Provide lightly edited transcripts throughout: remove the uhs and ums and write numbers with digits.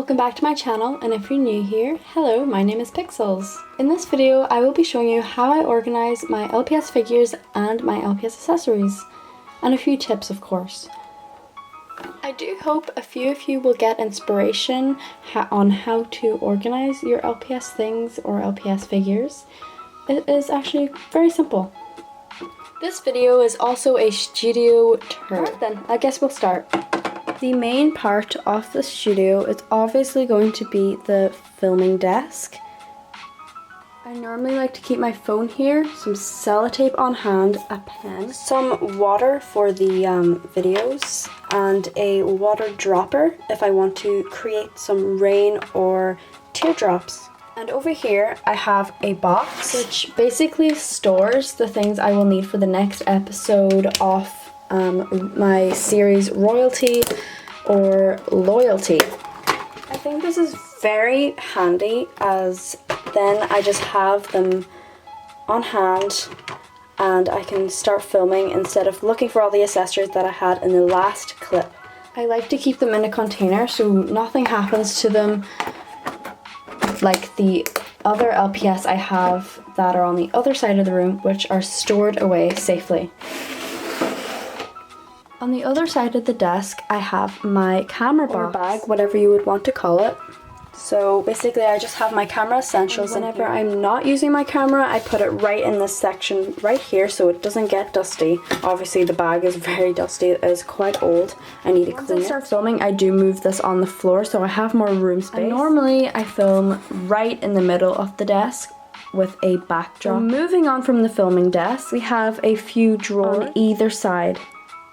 welcome back to my channel, and if you're new here, hello, my name is Pixels. In this video, I will be showing you how I organize my LPS figures and my LPS accessories, and a few tips of course. I do hope a few of you will get inspiration on how to organize your LPS things or LPS figures. It is actually very simple. This video is also a studio tour. Alright then, I guess we'll start. The main part of the studio is obviously going to be the filming desk. I normally like to keep my phone here, some sellotape on hand, a pen, some water for the videos, and a water dropper if I want to create some rain or teardrops. And over here I have a box which basically stores the things I will need for the next episode of my series Royalty or Loyalty. I think this is very handy as then I just have them on hand and I can start filming instead of looking for all the accessories that I had in the last clip. I like to keep them in a container so nothing happens to them like the other LPS I have that are on the other side of the room, which are stored away safely. On the other side of the desk, I have my camera box, or bag, whatever you would want to call it. So basically I just have my camera essentials, and whenever I'm not using my camera, I put it right in this section right here so it doesn't get dusty. Obviously the bag is very dusty, it is quite old, I need to clean it. Once I start filming, I do move this on the floor so I have more room space. And normally I film right in the middle of the desk with a backdrop. So moving on from the filming desk, we have a few drawers on either side.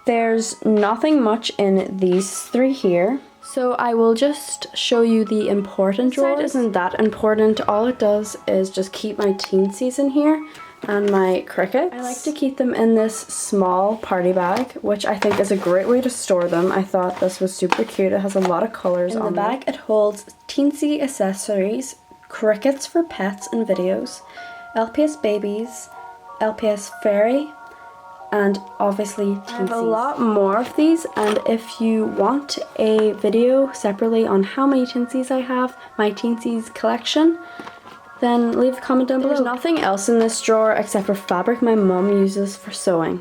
There's nothing much in these three here, so I will just show you the important drawers. This side isn't that important, all it does is just keep my teensies in here and my crickets. I like to keep them in this small party bag, which I think is a great way to store them. I thought this was super cute, it has a lot of colours on it. In the bag it holds teensy accessories, crickets for pets and videos, LPS babies, LPS fairy, and obviously teensies. I have a lot more of these, and if you want a video separately on how many teensies I have, my teensies collection, then leave a comment down below. There's nothing else in this drawer except for fabric my mum uses for sewing.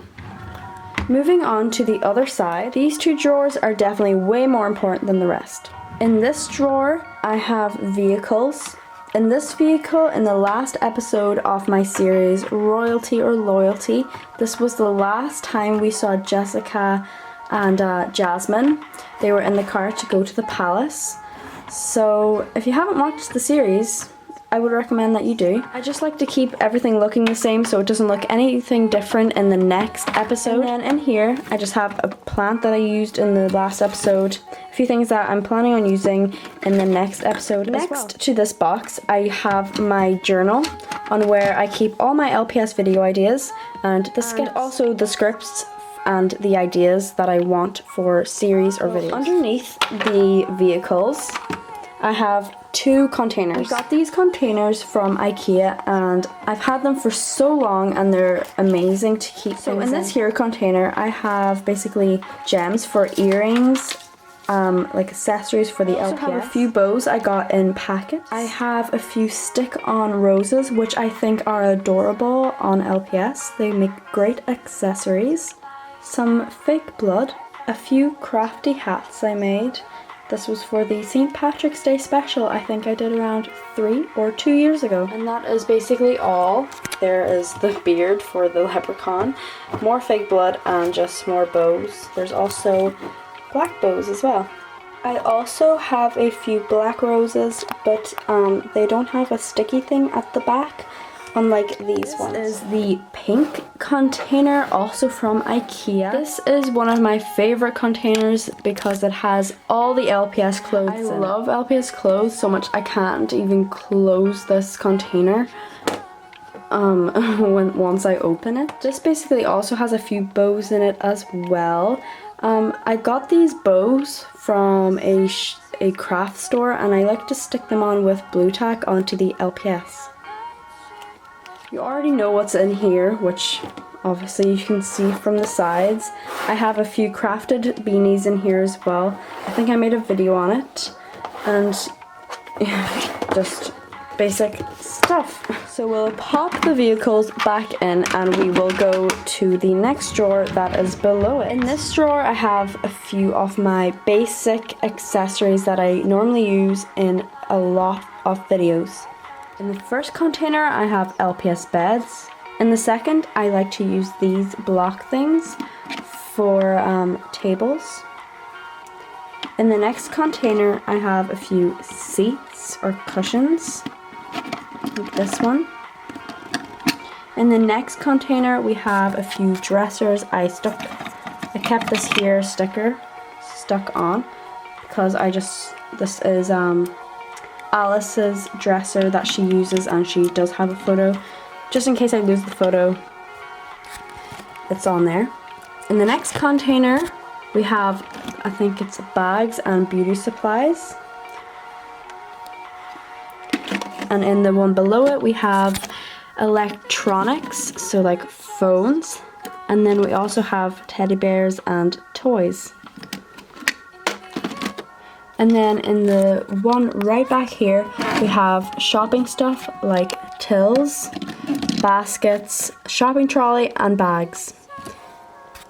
Moving on to the other side, these two drawers are definitely way more important than the rest. In this drawer, I have vehicles. In this vehicle, in the last episode of my series, Royalty or Loyalty, this was the last time we saw Jessica and Jasmine. They were in the car to go to the palace. So if you haven't watched the series, I would recommend that you do. I just like to keep everything looking the same so it doesn't look anything different in the next episode. And then in here, I just have a plant that I used in the last episode, a few things that I'm planning on using in the next episode as well. Next to this box, I have my journal on where I keep all my LPS video ideas and the skits, and also the scripts and the ideas that I want for series or videos. Underneath the vehicles, I have two containers. I got these containers from IKEA and I've had them for so long and they're amazing to keep things in. So in this here container I have basically gems for earrings, like accessories for the LPS. I also have a few bows I got in packets. I have a few stick-on roses which I think are adorable on LPS. They make great accessories. Some fake blood, a few crafty hats I made. This was for the St. Patrick's Day special I think I did around 3 or 2 years ago. And that is basically all. There is the beard for the leprechaun, more fake blood, and just more bows. There's also black bows as well. I also have a few black roses, but they don't have a sticky thing at the back, unlike these ones. This is the pink container, also from IKEA. This is one of my favorite containers because it has all the LPS clothes in it. I love LPS clothes so much I can't even close this container once I open it. This basically also has a few bows in it as well. I got these bows from a craft store and I like to stick them on with blue tack onto the LPS. You already know what's in here, which obviously you can see from the sides. I have a few crafted beanies in here as well. I think I made a video on it. and just basic stuff. So we'll pop the vehicles back in and we will go to the next drawer that is below it. In this drawer I have a few of my basic accessories that I normally use in a lot of videos. In the first container I have LPS beds. In the second I like to use these block things for tables. In the next container I have a few seats or cushions, like this one. In the next container we have a few dressers. I kept this here sticker stuck on because this is Alice's dresser that she uses, and she does have a photo. Just in case I lose the photo, it's on there. In the next container we have, I think it's bags and beauty supplies. And in the one below it we have electronics, so like phones. And then we also have teddy bears and toys. And then in the one right back here we have shopping stuff like tills, baskets, shopping trolley and bags.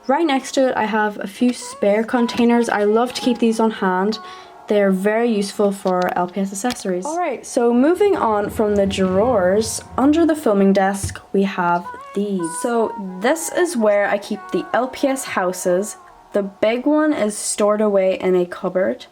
Right next to it I have a few spare containers. I love to keep these on hand. They're very useful for LPS accessories. Alright, so moving on from the drawers, under the filming desk we have these. So this is where I keep the LPS houses. The big one is stored away in a cupboard.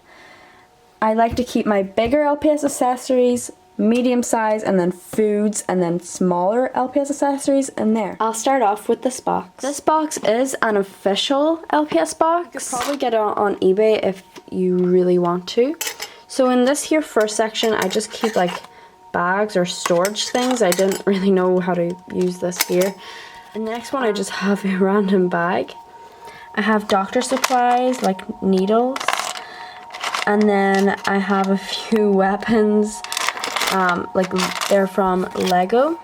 I like to keep my bigger LPS accessories, medium size, and then foods, and then smaller LPS accessories in there. I'll start off with this box. This box is an official LPS box. You could probably get it on eBay if you really want to. So in this here first section I just keep like bags or storage things. I didn't really know how to use this here. In the next one I just have a random bag. I have doctor supplies like needles, and then I have a few weapons, like they're from Lego.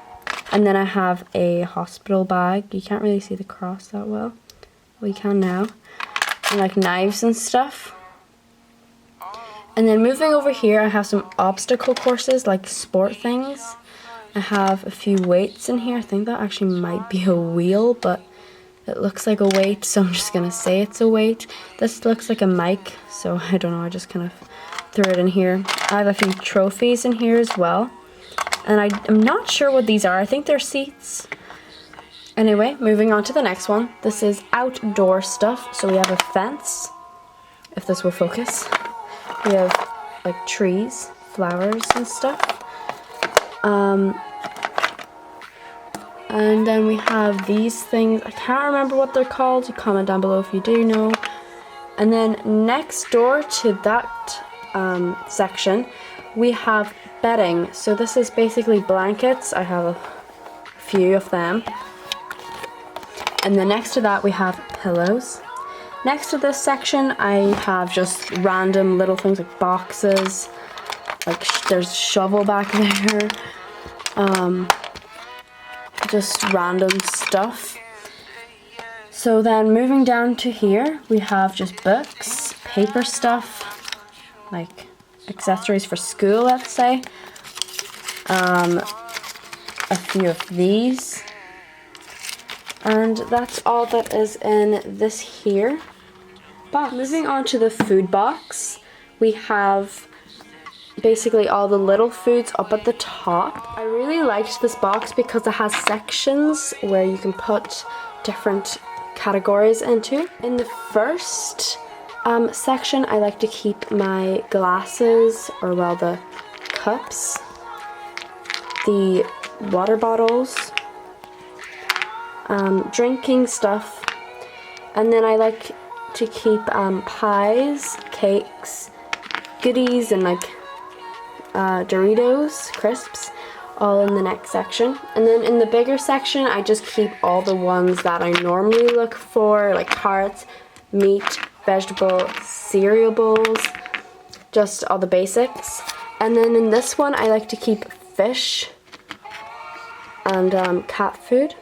And then I have a hospital bag. You can't really see the cross that well. Well, you can now. And like knives and stuff. And then moving over here I have some obstacle courses, like sport things. I have a few weights in here. I think that actually might be a wheel, but it looks like a weight, so I'm just gonna say it's a weight. This looks like a mic, so I don't know, I just kind of threw it in here. I have a few trophies in here as well. And I'm not sure what these are. I think they're seats. Anyway, moving on to the next one. This is outdoor stuff. So we have a fence, if this will focus. We have like trees, flowers and stuff. And then we have these things. I can't remember what they're called. You comment down below if you do know. And then next door to that section, we have bedding. So this is basically blankets. I have a few of them. And then next to that we have pillows. Next to this section I have just random little things like boxes. Like there's a shovel back there. Just random stuff. So then moving down to here we have just books, paper stuff, like accessories for school, let's say. A few of these. And that's all that is in this here box. Moving on to the food box, we have basically all the little foods up at the top. I really liked this box because it has sections where you can put different categories into. In the first section I like to keep my glasses, or well, the cups, the water bottles, drinking stuff, and then I like to keep pies, cakes, goodies, and like Doritos, crisps, all in the next section. And then in the bigger section I just keep all the ones that I normally look for, like carrots, meat, vegetable, cereal bowls, just all the basics. And then in this one I like to keep fish and cat food.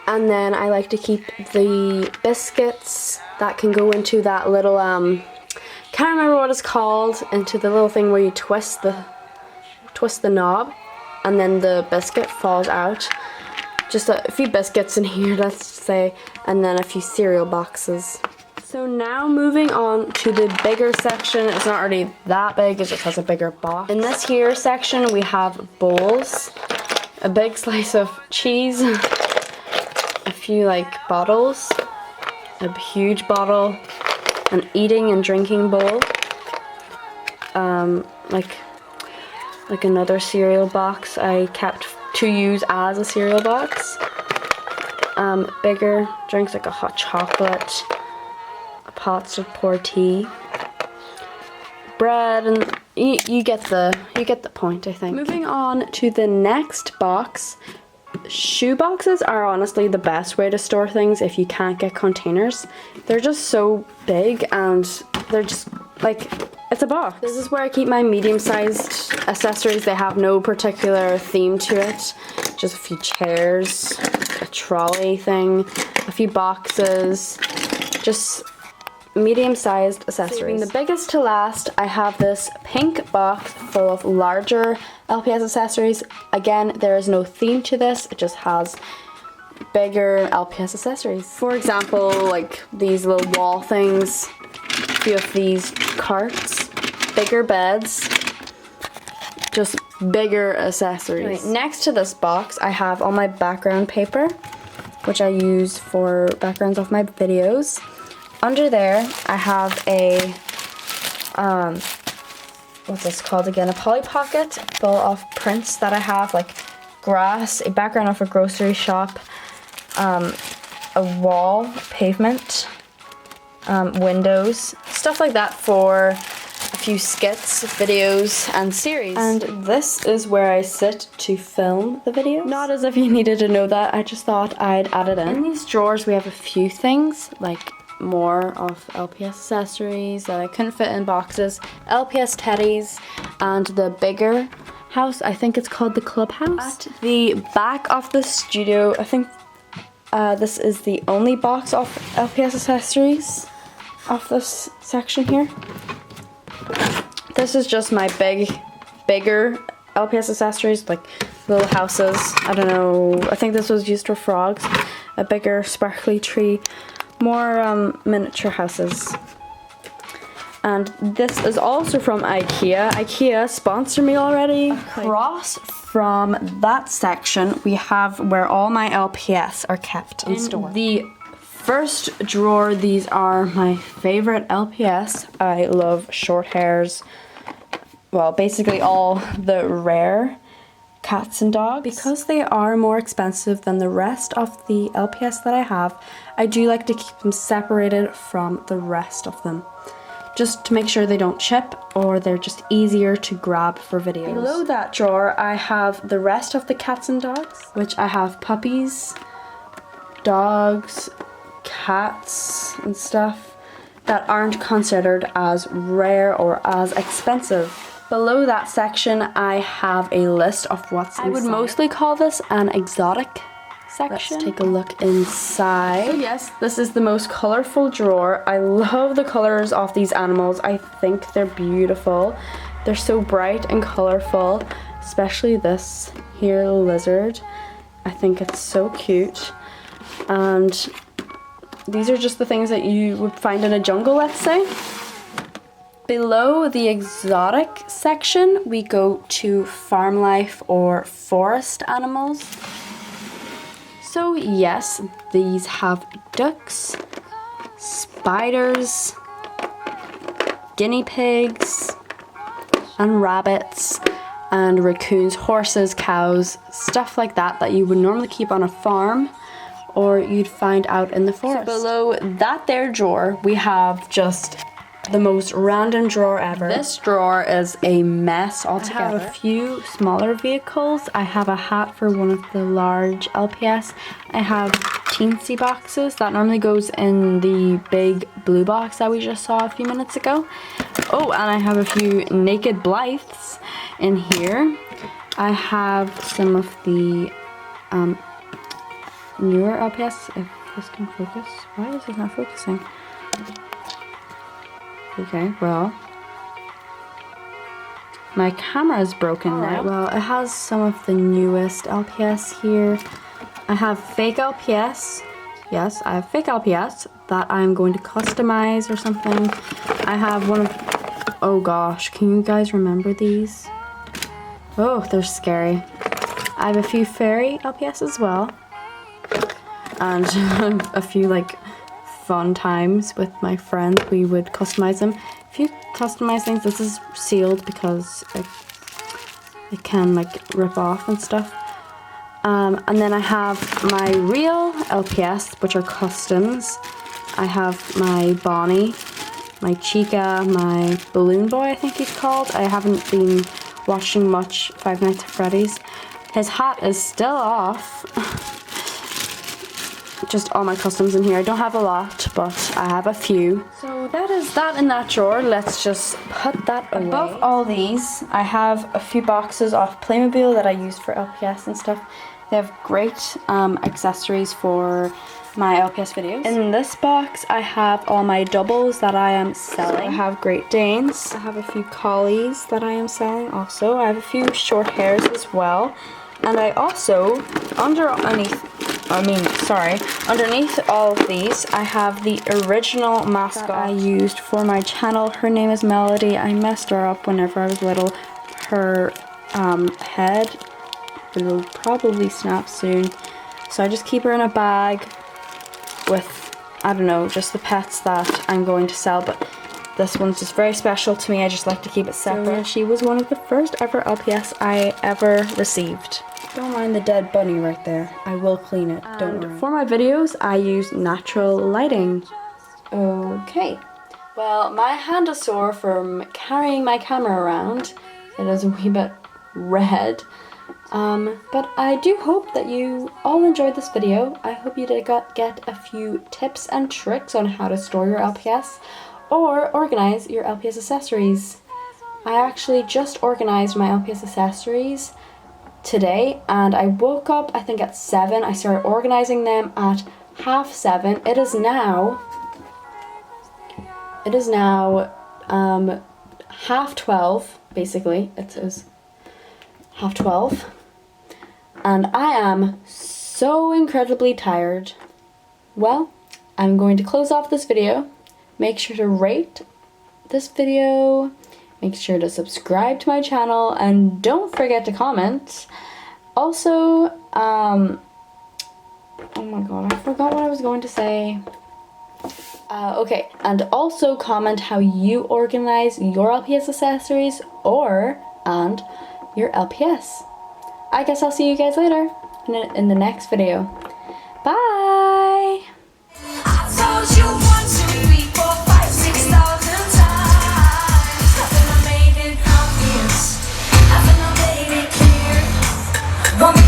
And then I like to keep the biscuits that can go into that little can't remember what it's called, into the little thing where you twist the knob and then the biscuit falls out. Just a few biscuits in here, let's say, and then a few cereal boxes. So now moving on to the bigger section. It's not really that big, it just has a bigger box. In this here section we have bowls, a big slice of cheese, a few like bottles, a huge bottle, an eating and drinking bowl, like another cereal box I kept to use as a cereal box. Bigger drinks like a hot chocolate, pots to pour tea, bread, and you get the point, I think. Moving on to the next box. Shoe boxes are honestly the best way to store things if you can't get containers. They're just so big and they're just like, it's a box. This is where I keep my medium-sized accessories. They have no particular theme to it. Just a few chairs, a trolley thing, a few boxes, just medium-sized accessories. Saving the biggest to last, I have this pink box full of larger LPS accessories. Again, there is no theme to this, it just has bigger LPS accessories. For example, like these little wall things, a few of these carts, bigger beds, just bigger accessories. Right, next to this box, I have all my background paper, which I use for backgrounds of my videos. Under there, I have a, what's this called again? A Polly Pocket full of prints that I have, like grass, a background of a grocery shop, a wall, pavement, windows, stuff like that for a few skits, videos, and series. And this is where I sit to film the videos. Not as if you needed to know that, I just thought I'd add it in. In these drawers, we have a few things, like more of LPS accessories that I couldn't fit in boxes, LPS teddies, and the bigger house, I think it's called the clubhouse. At the back of the studio, I think this is the only box of LPS accessories of this section here. This is just my bigger LPS accessories, like little houses, I don't know, I think this was used for frogs, a bigger sparkly tree, more miniature houses. And this is also from IKEA. IKEA sponsor me already. Across from that section, we have where all my LPS are kept and stored. The first drawer, these are my favorite LPS. I love short hairs. Well, basically all the rare cats and dogs. Because they are more expensive than the rest of the LPS that I have, I do like to keep them separated from the rest of them, just to make sure they don't chip or they're just easier to grab for videos. Below that drawer, I have the rest of the cats and dogs, which I have puppies, dogs, cats, and stuff that aren't considered as rare or as expensive. Below that section, I have a list of what's inside. I would mostly call this an exotic section. Let's take a look inside. So yes, this is the most colorful drawer. I love the colors of these animals. I think they're beautiful. They're so bright and colorful, especially this here lizard. I think it's so cute. And these are just the things that you would find in a jungle, let's say. Below the exotic section, we go to farm life or forest animals. So yes, these have ducks, spiders, guinea pigs, and rabbits, and raccoons, horses, cows, stuff like that that you would normally keep on a farm or you'd find out in the forest. So below that there drawer, we have just the most random drawer ever. This drawer is a mess altogether. I have a few smaller vehicles. I have a hat for one of the large LPS. I have teensy boxes that normally goes in the big blue box that we just saw a few minutes ago. Oh, and I have a few naked Blythes in here. I have some of the newer LPS, if this can focus. Why is it not focusing? Okay, well, my camera is broken now. Well, it has some of the newest LPS here. I have fake LPS. Yes, I have fake LPS that I'm going to customize or something. I have one of, oh gosh, can you guys remember these? Oh, they're scary. I have a few fairy LPS as well. And a few like fun times with my friends, we would customize them. If you customize things, this is sealed because it can like rip off and stuff. And then I have my real LPS, which are customs. I have my Bonnie, my Chica, my Balloon Boy, I think he's called. I haven't been watching much Five Nights at Freddy's. His hat is still off. Just all my customs in here. I don't have a lot, but I have a few. So that is that in that drawer. Let's just put that away. Above all these, I have a few boxes of Playmobil that I use for LPS and stuff. They have great accessories for my LPS videos. In this box, I have all my doubles that I am selling. So I have Great Danes. I have a few collies that I am selling also. I have a few short hairs as well. And I also, underneath all of these, I have the original mascot I used for my channel. Her name is Melody. I messed her up whenever I was little. Her head will probably snap soon. So I just keep her in a bag with, I don't know, just the pets that I'm going to sell. But this one's just very special to me. I just like to keep it separate. So yeah, she was one of the first ever LPS I ever received. Don't mind the dead bunny right there. I will clean it, don't worry. For my videos, I use natural lighting. Okay. Well, my hand is sore from carrying my camera around. It is a wee bit red. But I do hope that you all enjoyed this video. I hope you did get a few tips and tricks on how to store your LPS or organize your LPS accessories. I actually just organized my LPS accessories today, and I woke up I think at 7. I started organizing them at 7:30. It is now 12:30 basically. It is 12:30 and I am so incredibly tired. Well, I'm going to close off this video. Make sure to rate this video. Make sure to subscribe to my channel and don't forget to comment. Also, oh my god, I forgot what I was going to say. Okay, and also comment how you organize your LPS accessories and your LPS. I guess I'll see you guys later in the next video. Bye! One